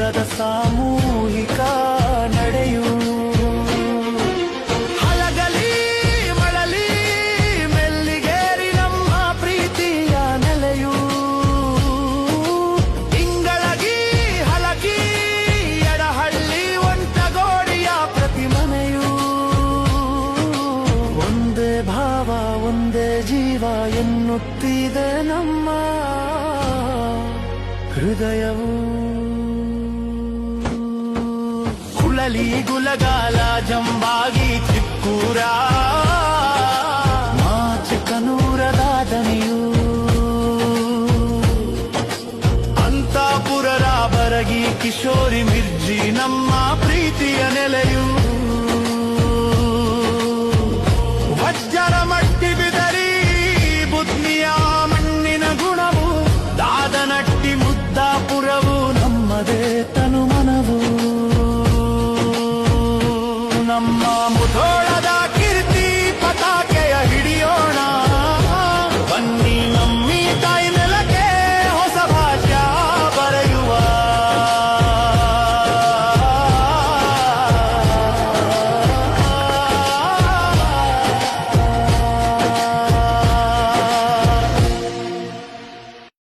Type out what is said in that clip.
ಕಾಲದ ಸಾಮೂಹಿಕ ನಡೆಯು. ಹಲಗಲಿ ಮಳಲಿ ಮೆಲ್ಲಿಗೇರಿ ನಮ್ಮ ಪ್ರೀತಿಯ ನೆಲೆಯು. ಇಂಗಳಗಿ ಹಲಗಿ ಎಡಹಳ್ಳಿ ಒಂಟಗೋಡಿಯ ಪ್ರತಿಮನೆಯು. ಒಂದೇ ಭಾವ ಒಂದೇ ಜೀವ ಎನ್ನುತ್ತಿದೆ ನಮ್ಮ ಹೃದಯವು. ಕುಳಲಿ ಗುಲಗಾಲ ಜಂಬಾಗಿ ಚಿಕ್ಕೂರ ಮಾಚಕನೂರದ ದನಿಯು. ಅಂತಾಪುರ ಬರಗಿ ಕಿಶೋರಿ ಮಿರ್ಜಿ ನಮ್ಮ ಪ್ರೀತಿಯ ನೆಲೆಯು. ವಜ್ಜರ ಮಟ್ಟಿ ಬಿದರಿ ಬುದ್ನಿಯ ಮಣ್ಣಿನ ಗುಣವು. ದಾದನಟ್ಟಿ ಮುದ್ದಾಪುರವು ನಮ್ಮದೇ ತನುಮನವು. ನಮ್ಮ ಮುಧೋಳ